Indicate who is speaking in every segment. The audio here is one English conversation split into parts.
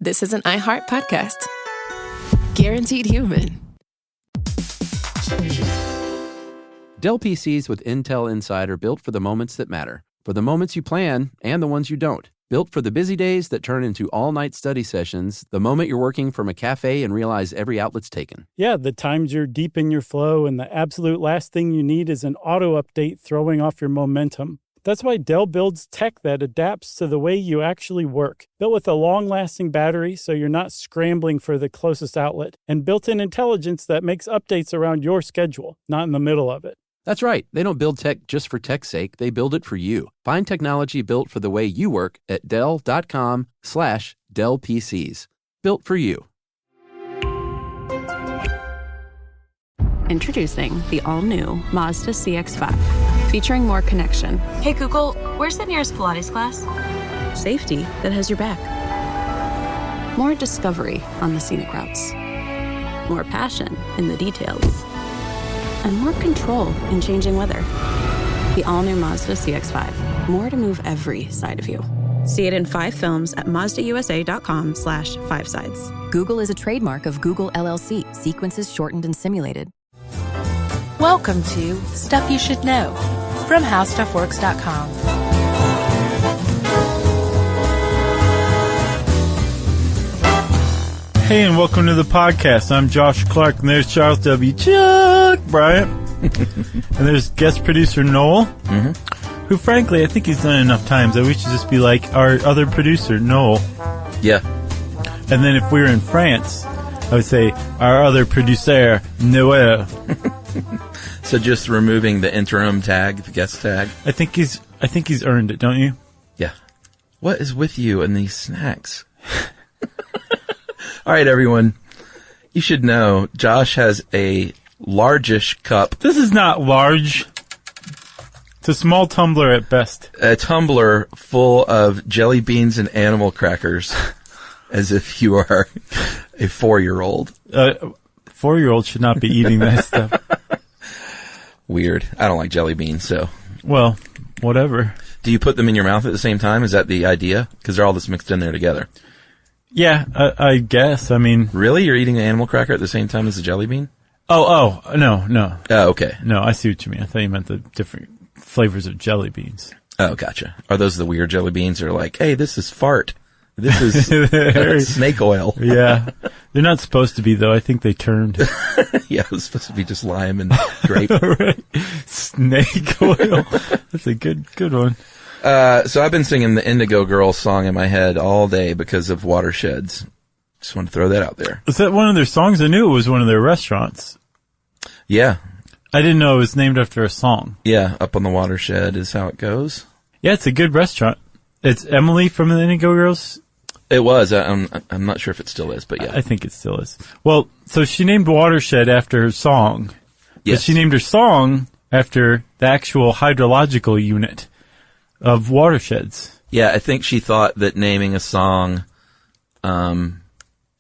Speaker 1: this is an iHeart podcast. Guaranteed human.
Speaker 2: Dell PCs with Intel Inside are built for the moments that matter, for the moments you plan and the ones you don't. Built for the busy days that turn into all-night study sessions, the moment you're working from a cafe and realize every outlet's taken.
Speaker 3: Yeah, the times you're deep in your flow and the absolute last thing you need is an auto update throwing off your momentum. That's why Dell builds tech that adapts to the way you actually work. Built with a long-lasting battery so you're not scrambling for the closest outlet, and built-in intelligence that makes updates around your schedule, not in the middle of it.
Speaker 2: That's right. They don't build tech just for tech's sake. They build it for you. Find technology built for the way you work at Dell.com/Dell PCs. Built for you.
Speaker 4: Introducing the all-new Mazda CX-5, featuring more connection.
Speaker 5: Hey Google, where's the nearest Pilates class?
Speaker 4: Safety that has your back. More discovery on the scenic routes. More passion in the details. And more control in changing weather. The all-new Mazda CX-5. More to move every side of you. See it in 5 films at MazdaUSA.com/5sides.
Speaker 6: Google is a trademark of Google LLC. Sequences shortened and simulated.
Speaker 5: Welcome to Stuff You Should Know from HowStuffWorks.com.
Speaker 7: Hey, and welcome to the podcast. I'm Josh Clark, and there's Charles W. Chuck Bryant. And there's guest producer Noel, who, frankly, I think he's done enough times that we should just be like our other producer, Noel.
Speaker 2: Yeah.
Speaker 7: And then if we were in France, I would say our other producer, Noel.
Speaker 8: So just removing the interim tag, the guest tag?
Speaker 7: I think he's earned it, don't you?
Speaker 8: Yeah. What is with you and these snacks? All right, everyone. You should know Josh has a largish cup.
Speaker 7: This is not large. It's a small tumbler at best.
Speaker 8: A tumbler full of jelly beans and animal crackers, as if you are a 4-year-old.
Speaker 7: 4-year-old should not be eating that stuff.
Speaker 8: Weird. I don't like jelly beans, so.
Speaker 7: Well, whatever.
Speaker 8: Do you put them in your mouth at the same time? Is that the idea? Because they're all just mixed in there together.
Speaker 7: Yeah, I guess. I mean,
Speaker 8: really? You're eating an animal cracker at the same time as a jelly bean?
Speaker 7: No.
Speaker 8: Oh, okay.
Speaker 7: No, I see what you mean. I thought you meant the different flavors of jelly beans.
Speaker 8: Oh, gotcha. Are those the weird jelly beans that are like, hey, this is fart. This is snake oil.
Speaker 7: Yeah. They're not supposed to be, though. I think they turned.
Speaker 8: Yeah, it was supposed to be just lime and grape.
Speaker 7: Right. Snake oil. That's a good one.
Speaker 8: So I've been singing the Indigo Girls song in my head all day because of Watersheds. Just want to throw that out there.
Speaker 7: Is that one of their songs? I knew it was one of their restaurants.
Speaker 8: Yeah.
Speaker 7: I didn't know it was named after a song.
Speaker 8: Yeah, Up on the Watershed is how it goes.
Speaker 7: Yeah, it's a good restaurant. It's Emily from the Indigo Girls.
Speaker 8: It was. I'm not sure if it still is, but yeah.
Speaker 7: I think it still is. Well, so she named Watershed after her song.
Speaker 8: Yes.
Speaker 7: But she named her song after the actual hydrological unit of watersheds.
Speaker 8: Yeah, I think she thought that naming a song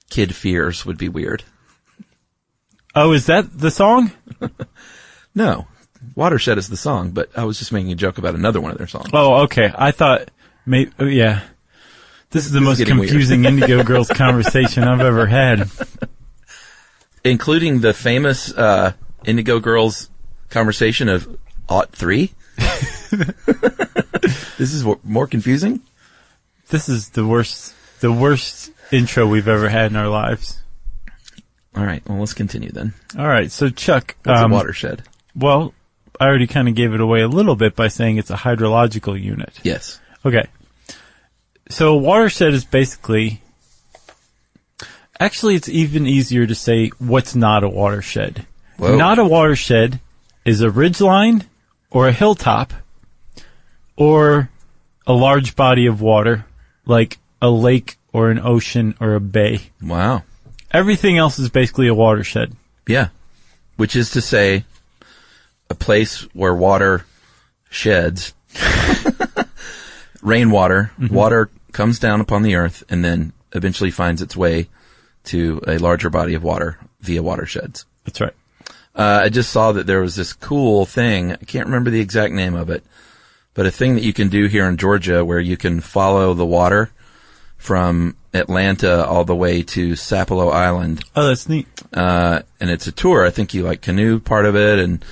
Speaker 8: Kid Fears would be weird.
Speaker 7: Oh, is that the song?
Speaker 8: No. Watershed is the song, but I was just making a joke about another one of their songs.
Speaker 7: Oh, okay. I thought maybe, yeah. This is the most confusing Indigo Girls conversation I've ever had.
Speaker 8: Including the famous Indigo Girls conversation of Aught 3? This is more confusing?
Speaker 7: This is the worst intro we've ever had in our lives.
Speaker 8: All right, well, let's continue then.
Speaker 7: All right, so Chuck.
Speaker 8: What's a watershed?
Speaker 7: Well, I already kind of gave it away a little bit by saying it's a hydrological unit.
Speaker 8: Yes.
Speaker 7: Okay. So a watershed is basically... Actually, it's even easier to say what's not a watershed.
Speaker 8: Whoa.
Speaker 7: Not a watershed is a ridgeline or a hilltop or a large body of water like a lake or an ocean or a bay.
Speaker 8: Wow.
Speaker 7: Everything else is basically a watershed.
Speaker 8: Yeah. Which is to say, a place where water sheds, rainwater, water comes down upon the earth and then eventually finds its way to a larger body of water via watersheds.
Speaker 7: That's right.
Speaker 8: I just saw that there was this cool thing. I can't remember the exact name of it, but a thing that you can do here in Georgia where you can follow the water from Atlanta all the way to Sapelo Island.
Speaker 7: Oh, that's neat.
Speaker 8: And it's a tour. I think you like canoe part of it, and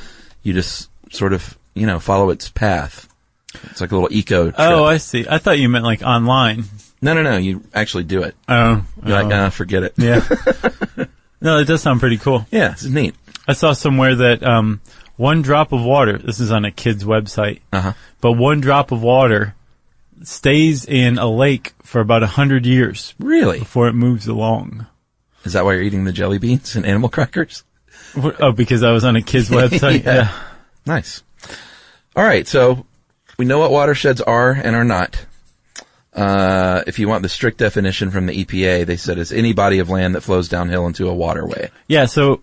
Speaker 8: you just sort of, follow its path. It's like a little eco trip.
Speaker 7: Oh, I see. I thought you meant like online.
Speaker 8: No. You actually do it.
Speaker 7: Oh.
Speaker 8: You're like, forget it.
Speaker 7: Yeah. No, it does sound pretty cool.
Speaker 8: Yeah, it's neat.
Speaker 7: I saw somewhere that one drop of water, this is on a kid's website, but one drop of water stays in a lake for about 100 years.
Speaker 8: Really?
Speaker 7: Before it moves along.
Speaker 8: Is that why you're eating the jelly beans and animal crackers?
Speaker 7: Oh, because I was on a kid's website? Yeah.
Speaker 8: Nice. All right, so we know what watersheds are and are not. If you want the strict definition from the EPA, they said it's any body of land that flows downhill into a waterway.
Speaker 7: Yeah, so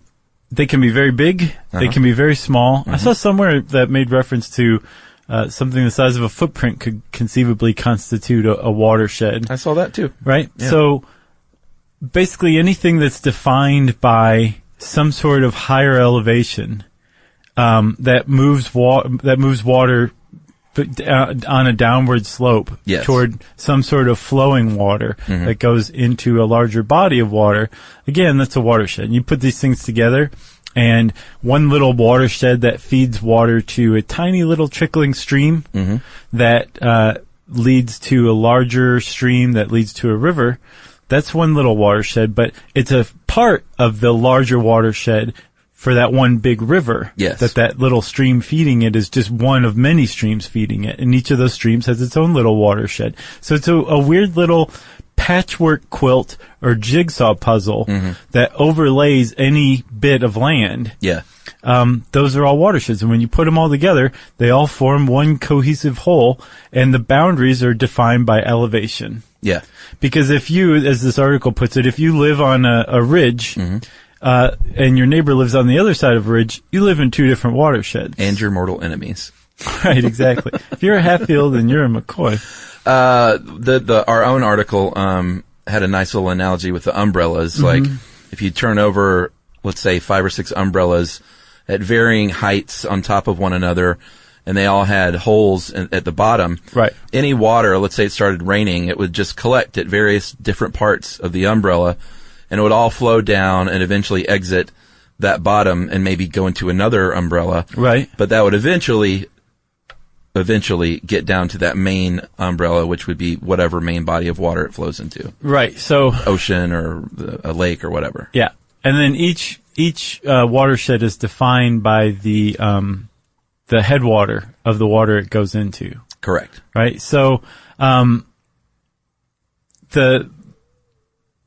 Speaker 7: they can be very big. They can be very small. I saw somewhere that made reference to something the size of a footprint could conceivably constitute a watershed.
Speaker 8: I saw that too.
Speaker 7: Right?
Speaker 8: Yeah.
Speaker 7: So basically anything that's defined by some sort of higher elevation that moves water on a downward slope toward some sort of flowing water that goes into a larger body of water. Again, that's a watershed. You put these things together, and one little watershed that feeds water to a tiny little trickling stream that leads to a larger stream that leads to a river. That's one little watershed, but it's a part of the larger watershed for that one big river.
Speaker 8: Yes.
Speaker 7: That little stream feeding it is just one of many streams feeding it. And each of those streams has its own little watershed. So it's a weird little patchwork quilt or jigsaw puzzle that overlays any bit of land.
Speaker 8: Yeah.
Speaker 7: Those are all watersheds. And when you put them all together, they all form one cohesive whole, and the boundaries are defined by elevation.
Speaker 8: Yeah.
Speaker 7: Because if you, as this article puts it, if you live on a ridge, and your neighbor lives on the other side of a ridge, you live in two different watersheds.
Speaker 8: And your mortal enemies.
Speaker 7: Right, exactly. If you're a Hatfield, then you're a McCoy.
Speaker 8: Our own article, had a nice little analogy with the umbrellas. Like, if you turn over, let's say 5 or 6 umbrellas at varying heights on top of one another, and they all had holes at the bottom.
Speaker 7: Right.
Speaker 8: Any water, let's say it started raining, it would just collect at various different parts of the umbrella, and it would all flow down and eventually exit that bottom and maybe go into another umbrella.
Speaker 7: Right.
Speaker 8: But that would eventually get down to that main umbrella, which would be whatever main body of water it flows into.
Speaker 7: Right. So
Speaker 8: ocean or a lake or whatever.
Speaker 7: Yeah. And then each watershed is defined by the headwater of the water it goes into.
Speaker 8: Correct.
Speaker 7: Right. So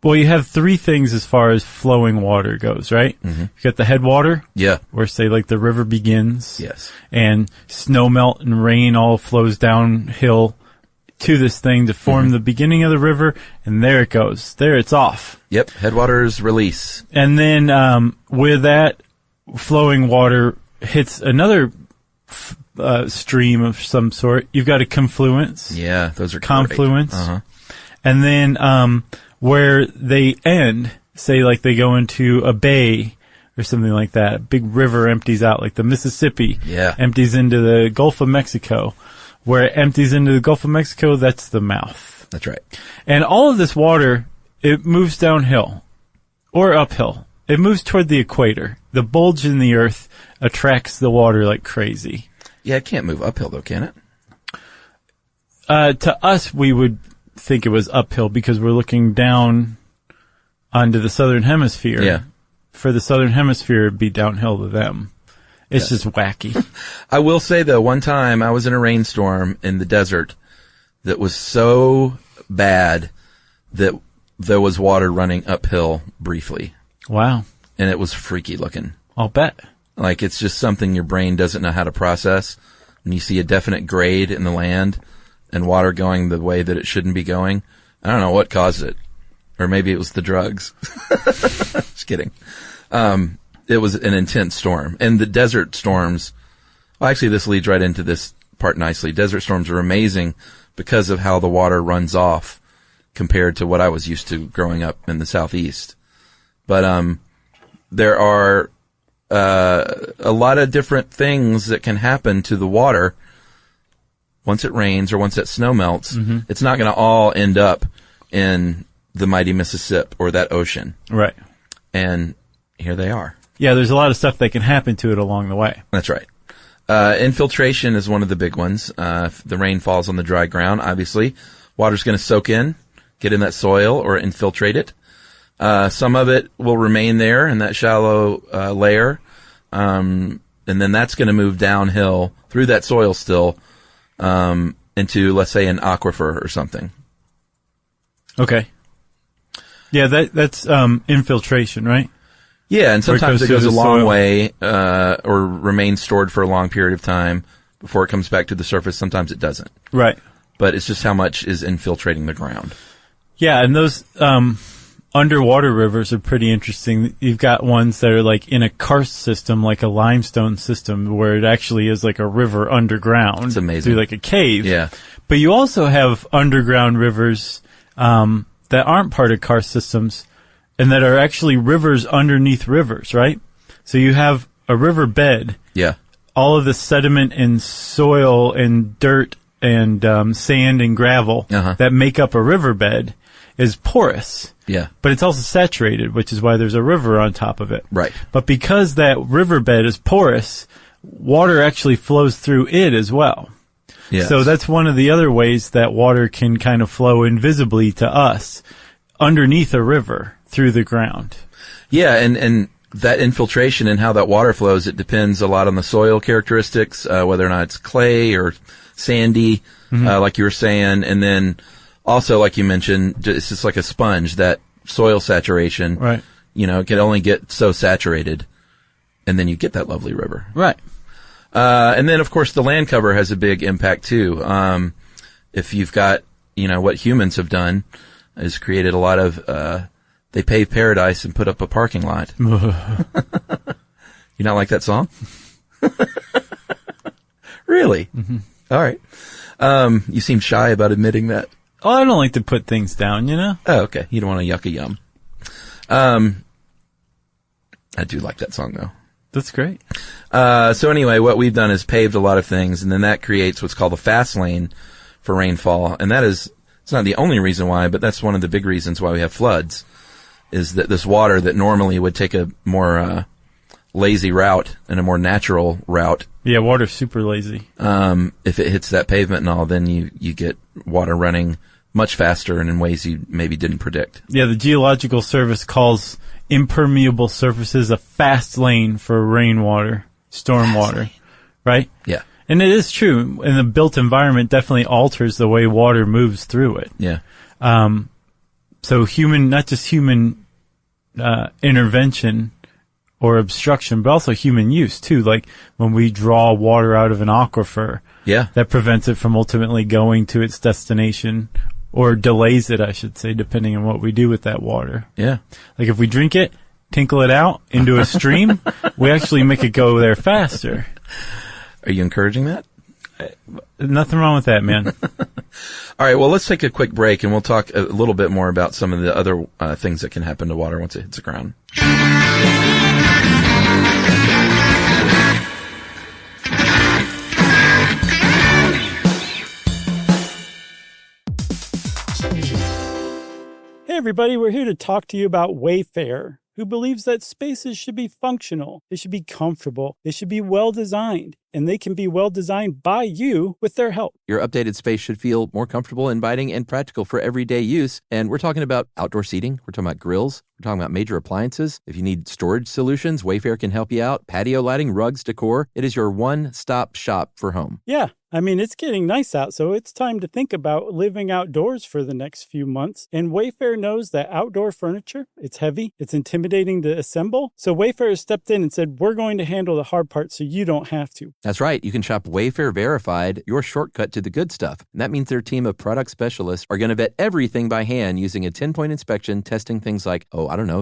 Speaker 7: you have 3 things as far as flowing water goes, right? You got the headwater.
Speaker 8: Yeah.
Speaker 7: Where, say, like the river begins.
Speaker 8: Yes.
Speaker 7: And snow melt and rain all flows downhill to this thing to form the beginning of the river, and there it goes. There it's off.
Speaker 8: Yep. Headwaters release.
Speaker 7: And then where that flowing water hits another stream of some sort, you've got a confluence.
Speaker 8: Yeah, those are
Speaker 7: confluence.
Speaker 8: Great.
Speaker 7: And then where they end, say like they go into a bay or something like that, a big river empties out, like the Mississippi empties into the Gulf of Mexico. Where it empties into the Gulf of Mexico, that's the mouth.
Speaker 8: That's right.
Speaker 7: And all of this water, it moves downhill or uphill. It moves toward the equator. The bulge in the earth attracts the water like crazy.
Speaker 8: Yeah, it can't move uphill though, can
Speaker 7: it? To us, we would think it was uphill because we're looking down onto the southern hemisphere.
Speaker 8: Yeah.
Speaker 7: For the southern hemisphere, it'd be downhill to them. It's just wacky.
Speaker 8: I will say though, one time I was in a rainstorm in the desert that was so bad that there was water running uphill briefly.
Speaker 7: Wow.
Speaker 8: And it was freaky looking.
Speaker 7: I'll bet.
Speaker 8: Like, it's just something your brain doesn't know how to process. When you see a definite grade in the land and water going the way that it shouldn't be going, I don't know what caused it. Or maybe it was the drugs. Just kidding. It was an intense storm. And the desert storms, well, actually this leads right into this part nicely. Desert storms are amazing because of how the water runs off compared to what I was used to growing up in the southeast. But there are a lot of different things that can happen to the water once it rains or once that snow melts. It's not going to all end up in the mighty Mississippi or that ocean.
Speaker 7: Right.
Speaker 8: And here they are.
Speaker 7: Yeah, there's a lot of stuff that can happen to it along the way.
Speaker 8: That's right. Infiltration is one of the big ones. If the rain falls on the dry ground, obviously, water's going to soak in, get in that soil, or infiltrate it. Some of it will remain there in that shallow layer, and then that's going to move downhill through that soil still into, let's say, an aquifer or something.
Speaker 7: Okay. Yeah, that's infiltration, right?
Speaker 8: Yeah, and sometimes it goes a long
Speaker 7: soil.
Speaker 8: way or remains stored for a long period of time before it comes back to the surface. Sometimes it doesn't.
Speaker 7: Right.
Speaker 8: But it's just how much is infiltrating the ground.
Speaker 7: Yeah, and those underwater rivers are pretty interesting. You've got ones that are like in a karst system, like a limestone system, where it actually is like a river underground.
Speaker 8: It's amazing.
Speaker 7: Through like a cave.
Speaker 8: Yeah.
Speaker 7: But you also have underground rivers that aren't part of karst systems and that are actually rivers underneath rivers, right? So you have a river bed.
Speaker 8: Yeah.
Speaker 7: All of the sediment and soil and dirt and sand and gravel that make up a riverbed is porous.
Speaker 8: Yeah.
Speaker 7: But it's also saturated, which is why there's a river on top of it.
Speaker 8: Right.
Speaker 7: But because that riverbed is porous, water actually flows through it as well.
Speaker 8: Yes.
Speaker 7: So that's one of the other ways that water can kind of flow invisibly to us underneath a river through the ground.
Speaker 8: Yeah, and that infiltration and how that water flows, it depends a lot on the soil characteristics, whether or not it's clay or sandy, like you were saying. And then also, like you mentioned, it's just like a sponge, that soil saturation.
Speaker 7: Right.
Speaker 8: You know, it can only get so saturated, and then you get that lovely river.
Speaker 7: Right.
Speaker 8: And then, of course, the land cover has a big impact, too. If you've got, what humans have done is created a lot of, they pave paradise and put up a parking lot. You not like that song? Really? Mm-hmm. All right. You seem shy about admitting that.
Speaker 7: Oh, I don't like to put things down,
Speaker 8: Oh, okay. You don't want to yuck a yum. I do like that song, though.
Speaker 7: That's great.
Speaker 8: So anyway, what we've done is paved a lot of things, and then that creates what's called a fast lane for rainfall. And that is, it's not the only reason why, but that's one of the big reasons why we have floods, is that this water that normally would take a more lazy route and a more natural route.
Speaker 7: Yeah, water's super lazy.
Speaker 8: If it hits that pavement and all, then you get water running much faster and in ways you maybe didn't predict.
Speaker 7: Yeah, the Geological Service calls impermeable surfaces a fast lane for rainwater, stormwater, right?
Speaker 8: Yeah.
Speaker 7: And it is true. And the built environment definitely alters the way water moves through it.
Speaker 8: Yeah.
Speaker 7: So not just human intervention or obstruction, but also human use too. Like when we draw water out of an aquifer, that prevents it from ultimately going to its destination, or delays it, I should say, depending on what we do with that water.
Speaker 8: Yeah.
Speaker 7: Like if we drink it, tinkle it out into a stream, we actually make it go there faster.
Speaker 8: Are you encouraging that?
Speaker 7: Nothing wrong with that, man.
Speaker 8: All right, well, let's take a quick break, and we'll talk a little bit more about some of the other things that can happen to water once it hits the ground.
Speaker 3: Hey everybody, we're here to talk to you about Wayfair, who believes that spaces should be functional, they should be comfortable, they should be well designed, and they can be well designed by you with their help.
Speaker 2: Your updated space should feel more comfortable, inviting, and practical for everyday use. And we're talking about outdoor seating. We're talking about grills. We're talking about major appliances. If you need storage solutions, Wayfair can help you out. Patio lighting, rugs, decor. It is your one-stop shop for home.
Speaker 3: Yeah, I mean, it's getting nice out, so it's time to think about living outdoors for the next few months. And Wayfair knows that outdoor furniture, it's heavy, it's intimidating to assemble. So Wayfair has stepped in and said, we're going to handle the hard part so you don't have to.
Speaker 2: That's right. You can shop Wayfair Verified, your shortcut to the good stuff. And that means their team of product specialists are going to vet everything by hand using a 10-point inspection, testing things like,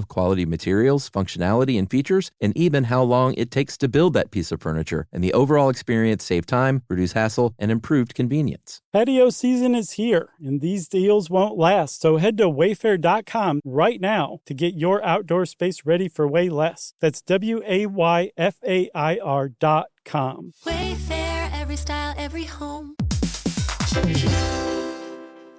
Speaker 2: quality materials, functionality and features, and even how long it takes to build that piece of furniture. And the overall experience save time, reduce hassle, and improved convenience.
Speaker 3: Patio season is here, and these deals won't last. So head to wayfair.com right now to get your outdoor space ready for way less. That's WAYFAIR.com.
Speaker 9: Wayfair, every style, every home.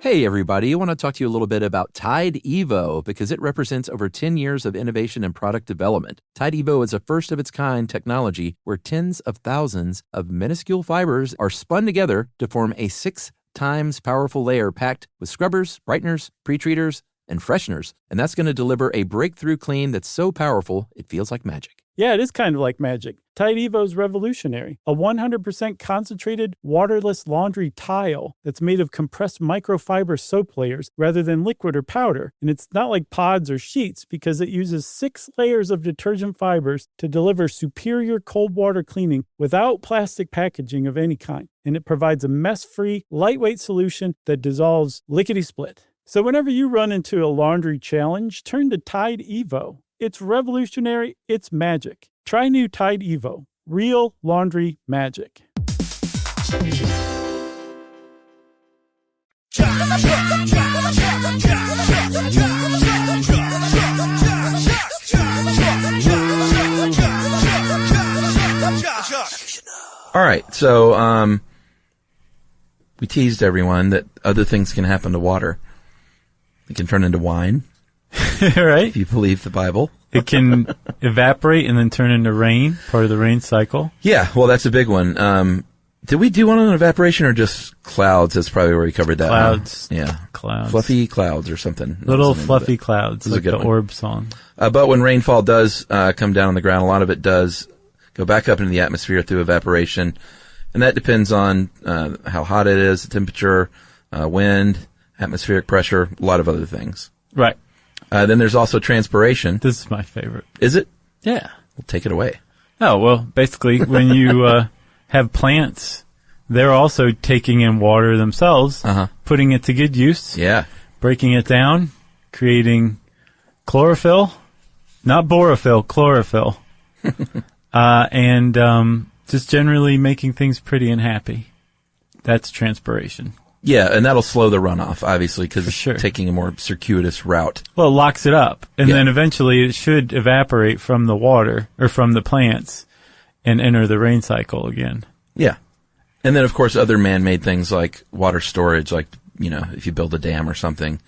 Speaker 2: Hey, everybody. I want to talk to you a little bit about Tide Evo because it represents over 10 years of innovation and product development. Tide Evo is a first-of-its-kind technology where tens of thousands of minuscule fibers are spun together to form a 6 times powerful layer packed with scrubbers, brighteners, pre-treaters, and fresheners. And that's going to deliver a breakthrough clean that's so powerful, it feels like magic.
Speaker 3: Yeah, it is kind of like magic. Tide Evo is revolutionary. A 100% concentrated, waterless laundry tile that's made of compressed microfiber soap layers rather than liquid or powder. And it's not like pods or sheets because it uses 6 layers of detergent fibers to deliver superior cold water cleaning without plastic packaging of any kind. And it provides a mess-free, lightweight solution that dissolves lickety-split. So whenever you run into a laundry challenge, turn to Tide Evo. It's revolutionary. It's magic. Try new Tide Evo. Real laundry magic.
Speaker 8: All right, so we teased everyone that other things can happen to water. It can turn into wine.
Speaker 7: Right?
Speaker 8: If you believe the Bible.
Speaker 7: It can evaporate and then turn into rain, part of the rain cycle.
Speaker 8: Yeah, well, that's a big one. Did we do one on evaporation or just clouds? That's probably where we covered that.
Speaker 7: Clouds.
Speaker 8: Yeah.
Speaker 7: Clouds.
Speaker 8: Fluffy clouds or something.
Speaker 7: Little fluffy clouds, like the Orb song.
Speaker 8: But when rainfall does come down on the ground, a lot of it does go back up into the atmosphere through evaporation. And that depends on how hot it is, the temperature, wind, atmospheric pressure, a lot of other things.
Speaker 7: Right.
Speaker 8: Then there's also transpiration.
Speaker 7: This is my favorite.
Speaker 8: Is it?
Speaker 7: Yeah.
Speaker 8: Well, take it away.
Speaker 7: Oh, well, basically, when you have plants, they're also taking in water themselves, putting it to good use.
Speaker 8: Yeah.
Speaker 7: Breaking it down, creating chlorophyll. Not borophyll, chlorophyll. And just generally making things pretty and happy. That's transpiration.
Speaker 8: Yeah, and that'll slow the runoff, obviously, because
Speaker 7: sure.
Speaker 8: It's taking a more circuitous route.
Speaker 7: Well, it locks it up, and then eventually it should evaporate from the water, or from the plants, and enter the rain cycle again.
Speaker 8: Yeah. And then, of course, other man-made things like water storage, like, you know, if you build a dam or something,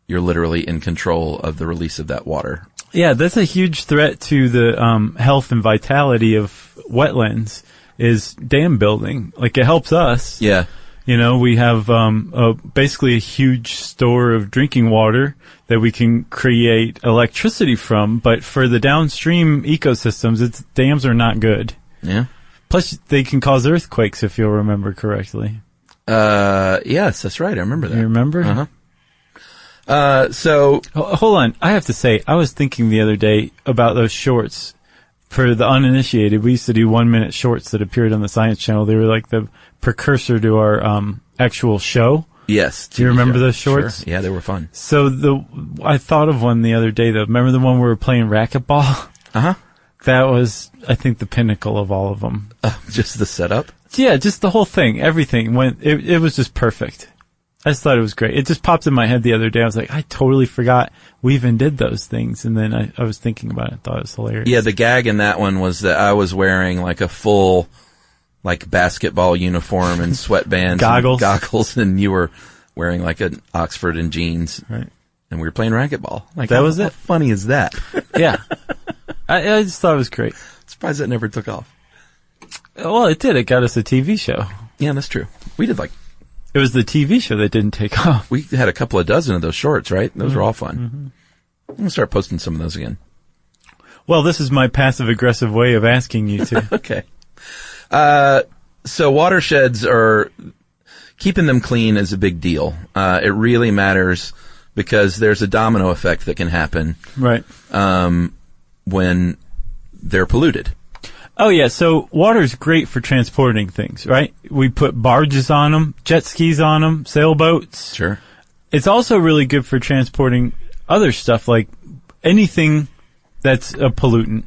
Speaker 8: you're literally in control of the release of that water.
Speaker 7: Yeah, that's a huge threat to the health and vitality of wetlands, is dam building. Like, it helps us.
Speaker 8: Yeah.
Speaker 7: You know, we have basically a huge store of drinking water that we can create electricity from, but for the downstream ecosystems, dams are not good.
Speaker 8: Yeah.
Speaker 7: Plus, they can cause earthquakes, if you'll remember correctly.
Speaker 8: Yes, that's right. I remember that.
Speaker 7: You remember?
Speaker 8: So...
Speaker 7: Hold on. I have to say, I was thinking the other day about those shorts. For the uninitiated, we used to do 1-minute shorts that appeared on the Science Channel. They were like the precursor to our actual show.
Speaker 8: Yes.
Speaker 7: Do you remember those shorts?
Speaker 8: Sure. Yeah, they were fun.
Speaker 7: So I thought of one the other day, though. Remember the one where we were playing racquetball? That was, I think, the pinnacle of all of them.
Speaker 8: Just the setup?
Speaker 7: Yeah, just the whole thing. Everything went. It was just perfect. I just thought it was great. It just popped in my head the other day. I was like, I totally forgot we even did those things. And then I was thinking about it. I thought it was hilarious.
Speaker 8: Yeah, the gag in that one was that I was wearing like a full like basketball uniform and sweatbands goggles, and you were wearing like an Oxford and jeans.
Speaker 7: Right.
Speaker 8: And we were playing racquetball. Like,
Speaker 7: that was it.
Speaker 8: How funny is that?
Speaker 7: Yeah. I just thought it was great.
Speaker 8: Surprised that never took off.
Speaker 7: Well, it did. It got us a TV show.
Speaker 8: Yeah, that's true. We did like...
Speaker 7: It was the TV show that didn't take off.
Speaker 8: We had a couple of dozen of those shorts, right? Those were all fun. I'm going to start posting some of those again.
Speaker 7: Well, this is my passive-aggressive way of asking you to.
Speaker 8: Okay. So watersheds are... Keeping them clean is a big deal. It really matters because there's a domino effect that can happen.
Speaker 7: Right.
Speaker 8: When they're polluted.
Speaker 7: Oh, yeah. So water's great for transporting things, right? We put barges on them, jet skis on them, sailboats.
Speaker 8: Sure.
Speaker 7: It's also really good for transporting other stuff, like anything that's a pollutant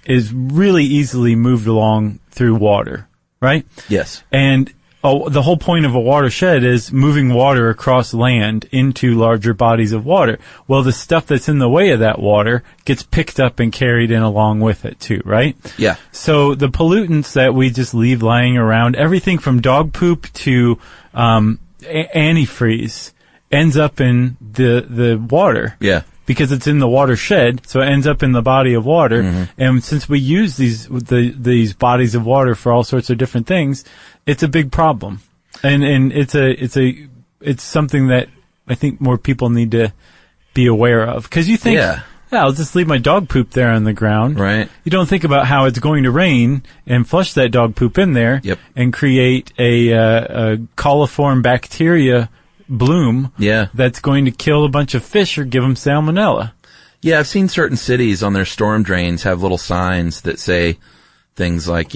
Speaker 7: is really easily moved along through water, right?
Speaker 8: Yes.
Speaker 7: And the whole point of a watershed is moving water across land into larger bodies of water. Well, the stuff that's in the way of that water gets picked up and carried in along with it too, right?
Speaker 8: Yeah.
Speaker 7: So the pollutants that we just leave lying around, everything from dog poop to antifreeze ends up in the water.
Speaker 8: Yeah.
Speaker 7: Because it's in the watershed, so it ends up in the body of water.
Speaker 8: Mm-hmm.
Speaker 7: And since we use these bodies of water for all sorts of different things, it's a big problem. And it's something that I think more people need to be aware of. Because you think, yeah, I'll just leave my dog poop there on the ground.
Speaker 8: Right.
Speaker 7: You don't think about how it's going to rain and flush that dog poop in there.
Speaker 8: Yep.
Speaker 7: And create a coliform bacteria bloom.
Speaker 8: Yeah.
Speaker 7: That's going to kill a bunch of fish or give them salmonella.
Speaker 8: Yeah, I've seen certain cities on their storm drains have little signs that say things like,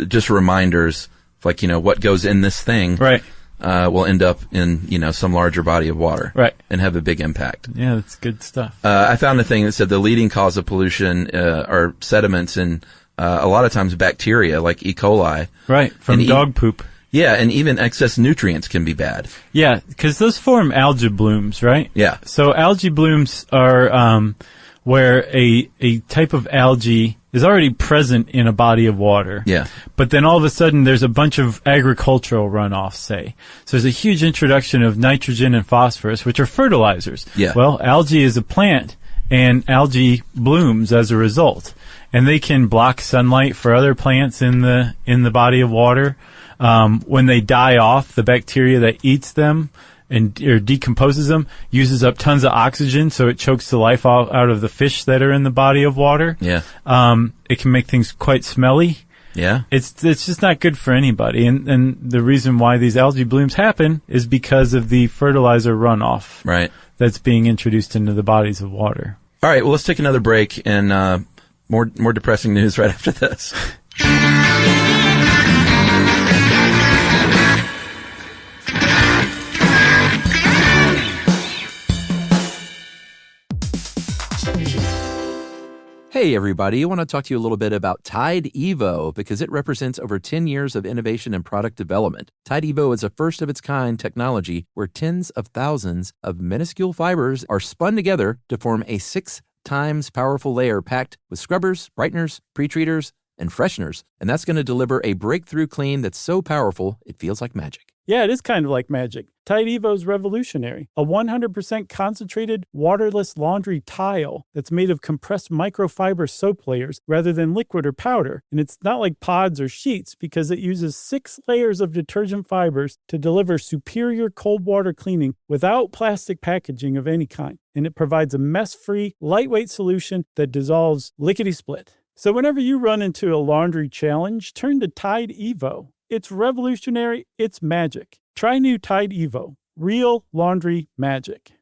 Speaker 8: just reminders, like, what goes in this thing.
Speaker 7: Right.
Speaker 8: Will end up in, some larger body of water.
Speaker 7: Right.
Speaker 8: And have a big impact.
Speaker 7: Yeah, that's good stuff.
Speaker 8: I found a thing that said the leading cause of pollution are sediments and a lot of times bacteria like E. coli.
Speaker 7: Right, from dog poop.
Speaker 8: Yeah, and even excess nutrients can be bad.
Speaker 7: Yeah, because those form algae blooms, right?
Speaker 8: Yeah.
Speaker 7: So algae blooms are where a type of algae is already present in a body of water.
Speaker 8: Yeah.
Speaker 7: But then all of a sudden there's a bunch of agricultural runoff, say. So there's a huge introduction of nitrogen and phosphorus, which are fertilizers.
Speaker 8: Yeah.
Speaker 7: Well, algae is a plant, and algae blooms as a result. And they can block sunlight for other plants in the body of water. When they die off, the bacteria that eats them or decomposes them uses up tons of oxygen, so it chokes the life out of the fish that are in the body of water.
Speaker 8: Yeah.
Speaker 7: It can make things quite smelly.
Speaker 8: Yeah.
Speaker 7: It's just not good for anybody. And the reason why these algae blooms happen is because of the fertilizer runoff.
Speaker 8: Right.
Speaker 7: That's being introduced into the bodies of water.
Speaker 8: All right, well, let's take another break and more depressing news right after this.
Speaker 2: Hey everybody, I want to talk to you a little bit about Tide Evo because it represents over 10 years of innovation and product development. Tide Evo is a first-of-its-kind technology where tens of thousands of minuscule fibers are spun together to form a 6 times powerful layer packed with scrubbers, brighteners, pre-treaters, and fresheners. And that's going to deliver a breakthrough clean that's so powerful it feels like magic.
Speaker 3: Yeah, it is kind of like magic. Tide Evo is revolutionary. A 100% concentrated, waterless laundry tile that's made of compressed microfiber soap layers rather than liquid or powder. And it's not like pods or sheets because it uses 6 layers of detergent fibers to deliver superior cold water cleaning without plastic packaging of any kind. And it provides a mess-free, lightweight solution that dissolves lickety-split. So whenever you run into a laundry challenge, turn to Tide Evo. It's revolutionary. It's magic. Try new Tide Evo. Real laundry magic.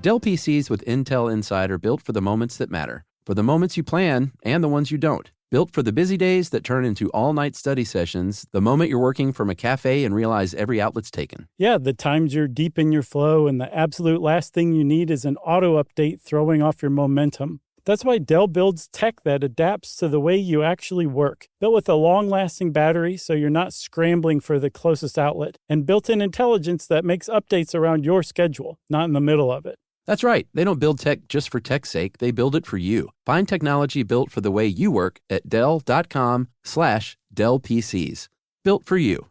Speaker 2: Dell PCs with Intel Inside are built for the moments that matter, for the moments you plan and the ones you don't. Built for the busy days that turn into all-night study sessions, the moment you're working from a cafe and realize every outlet's taken.
Speaker 3: Yeah, the times you're deep in your flow and the absolute last thing you need is an auto update throwing off your momentum. That's why Dell builds tech that adapts to the way you actually work. Built with a long-lasting battery so you're not scrambling for the closest outlet, and built-in intelligence that makes updates around your schedule, not in the middle of it.
Speaker 2: That's right. They don't build tech just for tech's sake. They build it for you. Find technology built for the way you work at Dell.com/Dell PCs. Built for you.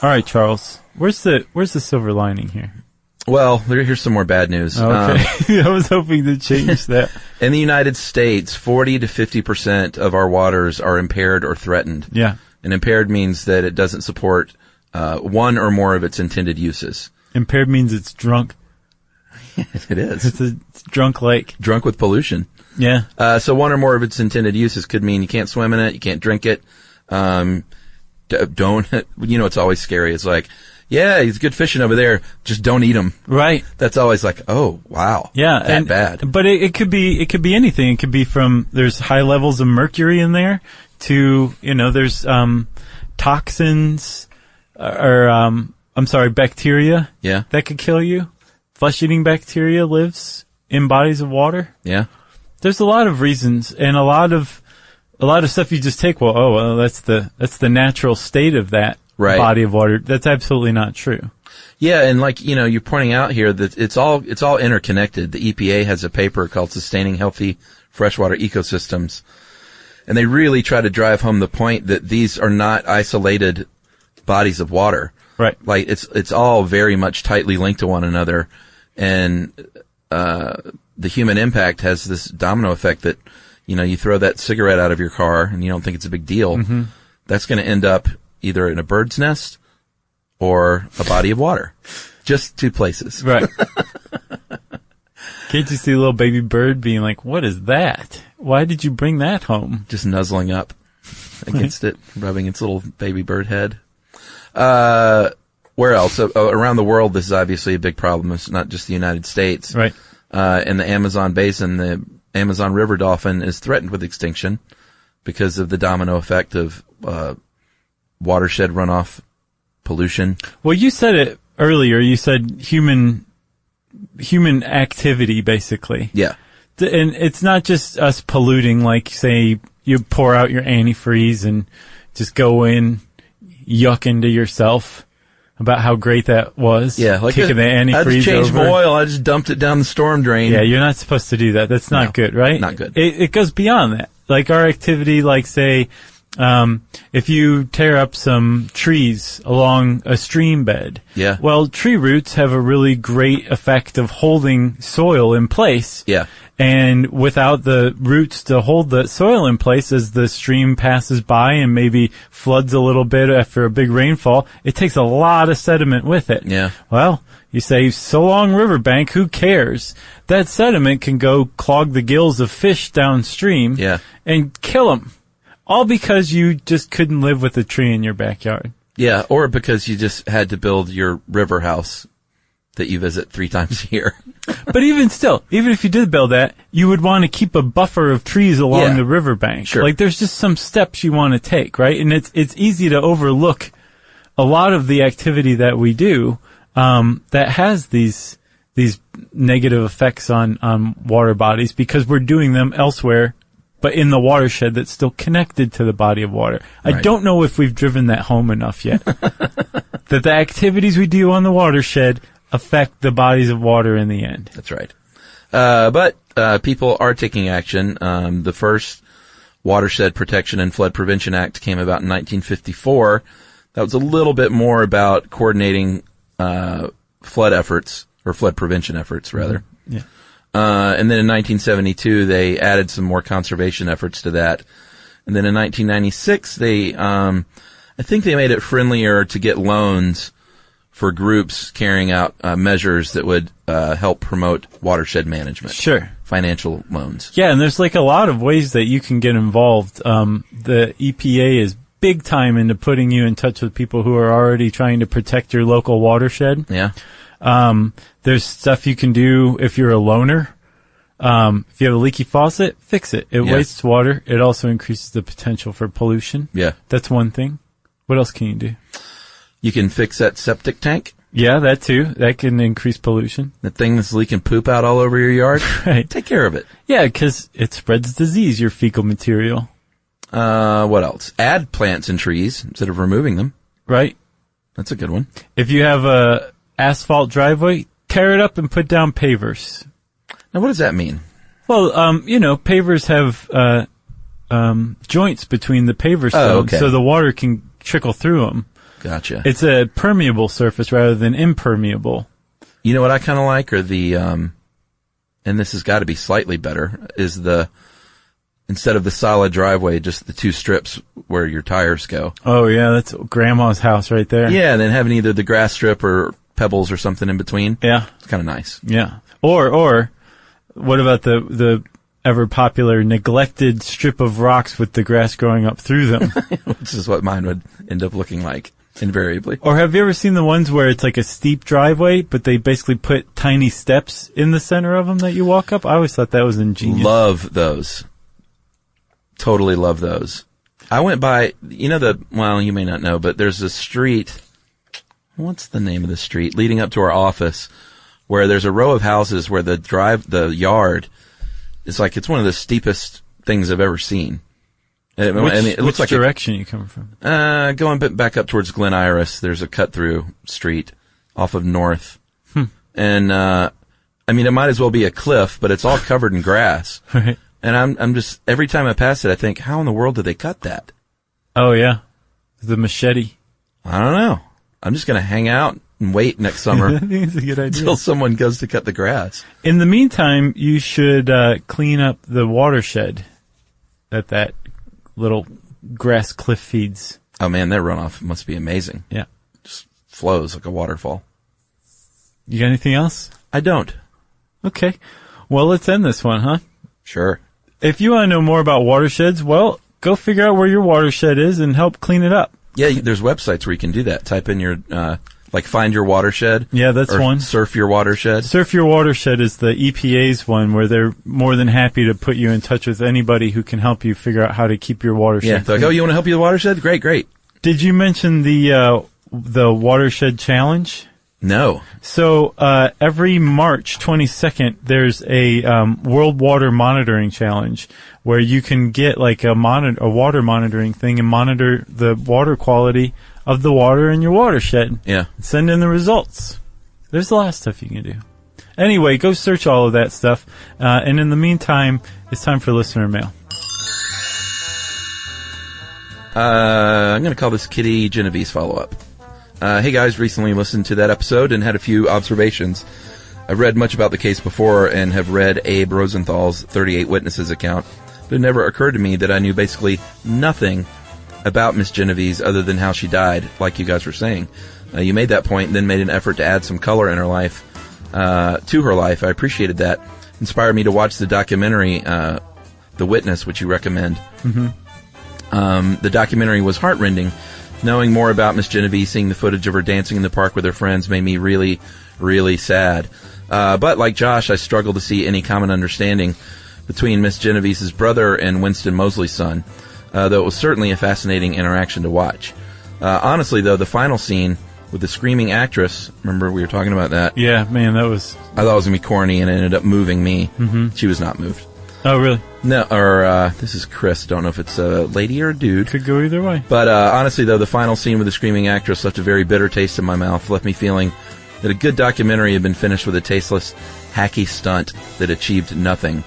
Speaker 7: All right, Charles. Where's the silver lining here?
Speaker 8: Well, here's some more bad news.
Speaker 7: Okay. I was hoping to change that.
Speaker 8: In the United States, 40 to 50% of our waters are impaired or threatened.
Speaker 7: Yeah.
Speaker 8: And impaired means that it doesn't support one or more of its intended uses.
Speaker 7: Impaired means it's drunk.
Speaker 8: It is.
Speaker 7: It's a drunk lake.
Speaker 8: Drunk with pollution.
Speaker 7: Yeah.
Speaker 8: So one or more of its intended uses could mean you can't swim in it, you can't drink it. Don't, it's always scary. It's like, yeah, he's good fishing over there. Just don't eat him.
Speaker 7: Right.
Speaker 8: That's always like, oh, wow.
Speaker 7: Yeah.
Speaker 8: That bad.
Speaker 7: But it could be anything. It could be from, there's high levels of mercury in there to, there's, toxins bacteria.
Speaker 8: Yeah.
Speaker 7: That could kill you. Flesh-eating bacteria lives in bodies of water.
Speaker 8: Yeah.
Speaker 7: There's a lot of reasons and a lot of stuff you just take. Well, that's the natural state of that body of water. That's absolutely not true.
Speaker 8: Yeah, and like, you're pointing out here that it's all interconnected. The EPA has a paper called Sustaining Healthy Freshwater Ecosystems, and they really try to drive home the point that these are not isolated bodies of water.
Speaker 7: Right.
Speaker 8: Like, it's all very much tightly linked to one another, and the human impact has this domino effect that, you throw that cigarette out of your car and you don't think it's a big deal. Mm-hmm. That's going to end up either in a bird's nest or a body of water. Just two places.
Speaker 7: Right. Can't you see a little baby bird being like, what is that? Why did you bring that home?
Speaker 8: Just nuzzling up against it, rubbing its little baby bird head. Where else? Around the world, this is obviously a big problem. It's not just the United States.
Speaker 7: Right.
Speaker 8: In the Amazon basin, the Amazon river dolphin is threatened with extinction because of the domino effect of watershed runoff pollution.
Speaker 7: Well, you said it earlier. You said human activity, basically.
Speaker 8: Yeah.
Speaker 7: And it's not just us polluting, like, say, you pour out your antifreeze and just go in, yuck into yourself about how great that was.
Speaker 8: Yeah, like
Speaker 7: kicking the antifreeze
Speaker 8: I just changed
Speaker 7: over.
Speaker 8: my oil. I just dumped it down the storm drain.
Speaker 7: Yeah, you're not supposed to do that. That's not good, right?
Speaker 8: Not good.
Speaker 7: It goes beyond that. Like our activity, like say, if you tear up some trees along a stream bed.
Speaker 8: Yeah.
Speaker 7: Well, tree roots have a really great effect of holding soil in place.
Speaker 8: Yeah.
Speaker 7: And without the roots to hold the soil in place as the stream passes by and maybe floods a little bit after a big rainfall, it takes a lot of sediment with it.
Speaker 8: Yeah.
Speaker 7: Well, you say, so long riverbank, who cares? That sediment can go clog the gills of fish downstream and kill them. All because you just couldn't live with a tree in your backyard.
Speaker 8: Yeah, or because you just had to build your river house that you visit 3 times a year.
Speaker 7: But even still, even if you did build that, you would want to keep a buffer of trees along the riverbank.
Speaker 8: Sure.
Speaker 7: Like there's just some steps you want to take, right? And it's easy to overlook a lot of the activity that we do that has these negative effects on water bodies because we're doing them elsewhere, but in the watershed that's still connected to the body of water.
Speaker 8: Right.
Speaker 7: I don't know if we've driven that home enough yet. That the activities we do on the watershed affect the bodies of water in the end.
Speaker 8: That's right. But people are taking action. The first Watershed Protection and Flood Prevention Act came about in 1954. That was a little bit more about coordinating flood efforts, or flood prevention efforts, rather.
Speaker 7: Yeah.
Speaker 8: And then in 1972, they added some more conservation efforts to that. And then in 1996, I think they made it friendlier to get loans for groups carrying out measures that would help promote watershed management.
Speaker 7: Sure.
Speaker 8: Financial loans.
Speaker 7: Yeah, and there's like a lot of ways that you can get involved. The EPA is big time into putting you in touch with people who are already trying to protect your local watershed.
Speaker 8: Yeah.
Speaker 7: There's stuff you can do if you're a loner. If you have a leaky faucet, fix it. It wastes water. It also increases the potential for pollution.
Speaker 8: Yeah.
Speaker 7: That's one thing. What else can you do?
Speaker 8: You can fix that septic tank.
Speaker 7: Yeah, that too. That can increase pollution.
Speaker 8: That thing that's leaking poop out all over your yard.
Speaker 7: Right.
Speaker 8: Take care of it.
Speaker 7: Yeah, because it spreads disease, your fecal material.
Speaker 8: What else? Add plants and trees instead of removing them.
Speaker 7: Right.
Speaker 8: That's a good one.
Speaker 7: If you have a asphalt driveway, tear it up and put down pavers.
Speaker 8: Now, what does that mean?
Speaker 7: Well, pavers have joints between the paver stones, so the water can trickle through them.
Speaker 8: Gotcha.
Speaker 7: It's a permeable surface rather than impermeable.
Speaker 8: You know what I kind of like, or the, and this has got to be slightly better, is instead of the solid driveway, just the 2 strips where your tires go.
Speaker 7: Oh, yeah, that's grandma's house right there.
Speaker 8: Yeah, and then having either the grass strip or pebbles or something in between.
Speaker 7: Yeah.
Speaker 8: It's kind of nice.
Speaker 7: Yeah. Or what about the ever popular neglected strip of rocks with the grass growing up through them?
Speaker 8: Which is what mine would end up looking like, invariably.
Speaker 7: Or have you ever seen the ones where it's like a steep driveway, but they basically put tiny steps in the center of them that you walk up? I always thought that was ingenious.
Speaker 8: Love those. Totally love those. I went by, well, you may not know, but there's a street. What's the name of the street? Leading up to our office, where there's a row of houses where the yard is like, it's one of the steepest things I've ever seen. It looks like
Speaker 7: direction you come from?
Speaker 8: Going back up towards Glen Iris, there's a cut-through street off of North. And, it might as well be a cliff, but it's all covered in grass.
Speaker 7: Right.
Speaker 8: And I'm just, every time I pass it, I think, how in the world did they cut that?
Speaker 7: Oh, yeah. The machete.
Speaker 8: I don't know. I'm just going to hang out and wait next summer.
Speaker 7: I think it's a good idea.
Speaker 8: Until someone goes to cut the grass.
Speaker 7: In the meantime, you should clean up the watershed that little grass cliff feeds.
Speaker 8: Oh, man, that runoff must be amazing.
Speaker 7: Yeah.
Speaker 8: Just flows like a waterfall.
Speaker 7: You got anything else?
Speaker 8: I don't.
Speaker 7: Okay. Well, let's end this one, huh?
Speaker 8: Sure.
Speaker 7: If you want to know more about watersheds, well, go figure out where your watershed is and help clean it up.
Speaker 8: Yeah, there's websites where you can do that. Type in your, find your watershed.
Speaker 7: Yeah, that's
Speaker 8: or
Speaker 7: one.
Speaker 8: Surf your watershed.
Speaker 7: Surf Your Watershed is the EPA's one where they're more than happy to put you in touch with anybody who can help you figure out how to keep your watershed.
Speaker 8: Yeah, they're like, oh, you want to help you with the watershed? Great.
Speaker 7: Did you mention the Watershed Challenge?
Speaker 8: No.
Speaker 7: So every March 22nd, there's a World Water Monitoring Challenge where you can get like a water monitoring thing and monitor the water quality of the water in your watershed.
Speaker 8: Yeah.
Speaker 7: Send in the results. There's a lot of stuff you can do. Anyway, go search all of that stuff. And in the meantime, it's time for listener mail.
Speaker 8: I'm going to call this Kitty Genevieve's follow-up. Hey guys, recently listened to that episode and had a few observations. I've read much about the case before and have read Abe Rosenthal's 38 Witnesses account, but it never occurred to me that I knew basically nothing about Miss Genevieve other than how she died, like you guys were saying. You made that point and then made an effort to add some color in her life, to her life. I appreciated that. Inspired me to watch the documentary, The Witness, which you recommend. Mm-hmm. The documentary was heartrending. Knowing more about Miss Genevieve, seeing the footage of her dancing in the park with her friends made me really, really sad. But like Josh, I struggle to see any common understanding between Miss Genevieve's brother and Winston Mosley's son, though it was certainly a fascinating interaction to watch. Honestly, though, the final scene with the screaming actress, remember we were talking about that?
Speaker 7: Yeah, man, I thought it
Speaker 8: was going to be corny and it ended up moving me.
Speaker 7: Mm-hmm.
Speaker 8: She was not moved.
Speaker 7: Oh, really?
Speaker 8: No, or this is Chris. Don't know if it's a lady or a dude.
Speaker 7: Could go either way.
Speaker 8: But honestly, though, the final scene with the screaming actress left a very bitter taste in my mouth, left me feeling that a good documentary had been finished with a tasteless, hacky stunt that achieved nothing.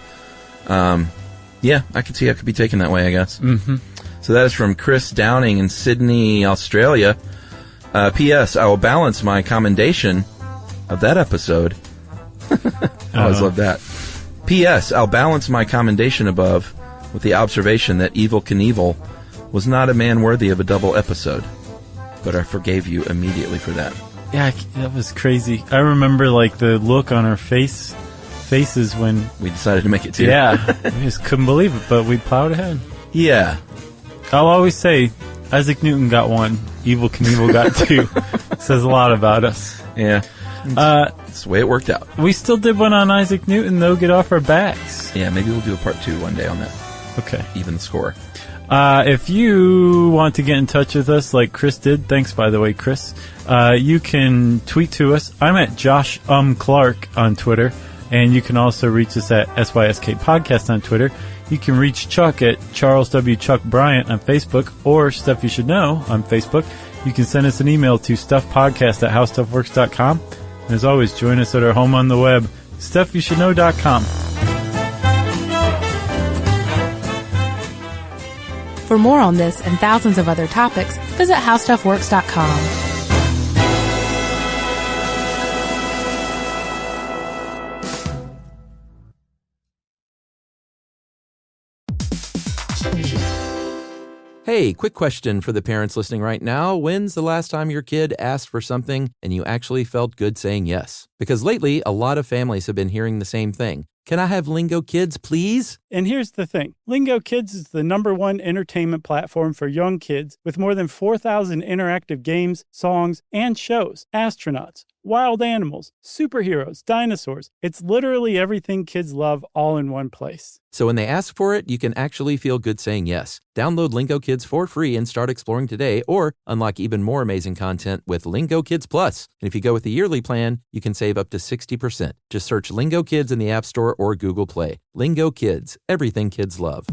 Speaker 8: Yeah, I could see how it could be taken that way, I guess.
Speaker 7: Mm-hmm.
Speaker 8: So that is from Chris Downing in Sydney, Australia. P.S. I will balance my commendation of that episode. I always love that. P.S. I'll balance my commendation above with the observation that Evel Knievel was not a man worthy of a double episode. But I forgave you immediately for that.
Speaker 7: Yeah, that was crazy. I remember like the look on our faces when
Speaker 8: we decided to make it too.
Speaker 7: Yeah, we just couldn't believe it, but we plowed ahead.
Speaker 8: Yeah.
Speaker 7: I'll always say Isaac Newton got 1, Evel Knievel got 2. Says a lot about us.
Speaker 8: Yeah. That's the way it worked out.
Speaker 7: We still did one on Isaac Newton, though, get off our backs.
Speaker 8: Yeah, maybe we'll do a part 2 one day on that.
Speaker 7: Okay.
Speaker 8: Even the score.
Speaker 7: If you want to get in touch with us like Chris did, thanks by the way, Chris, you can tweet to us. I'm at Josh Clark on Twitter, and you can also reach us at SYSK Podcast on Twitter. You can reach Chuck at Charles W. Chuck Bryant on Facebook or Stuff You Should Know on Facebook. You can send us an email to stuffpodcast@howstuffworks.com. And as always, join us at our home on the web, stuffyoushouldknow.com.
Speaker 5: For more on this and thousands of other topics, visit howstuffworks.com.
Speaker 2: Hey, quick question for the parents listening right now. When's the last time your kid asked for something and you actually felt good saying yes? Because lately, a lot of families have been hearing the same thing. Can I have Lingo Kids, please?
Speaker 3: And here's the thing. Lingo Kids is the #1 entertainment platform for young kids with more than 4,000 interactive games, songs, and shows. Astronauts, wild animals, superheroes, dinosaurs. It's literally everything kids love all in one place.
Speaker 2: So when they ask for it, you can actually feel good saying yes. Download Lingo Kids for free and start exploring today, or unlock even more amazing content with Lingo Kids Plus. And if you go with the yearly plan, you can save up to 60%. Just search Lingo Kids in the App Store or Google Play. Lingo Kids, everything kids love.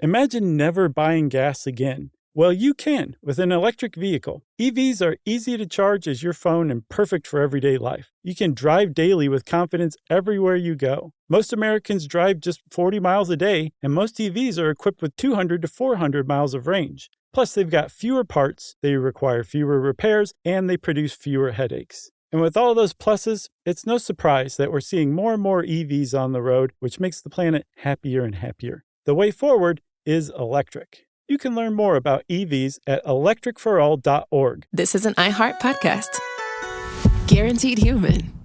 Speaker 3: Imagine never buying gas again. Well, you can with an electric vehicle. EVs are easy to charge as your phone and perfect for everyday life. You can drive daily with confidence everywhere you go. Most Americans drive just 40 miles a day, and most EVs are equipped with 200 to 400 miles of range. Plus, they've got fewer parts, they require fewer repairs, and they produce fewer headaches. And with all those pluses, it's no surprise that we're seeing more and more EVs on the road, which makes the planet happier and happier. The way forward is electric. You can learn more about EVs at electricforall.org.
Speaker 1: This is an iHeart podcast. Guaranteed Human.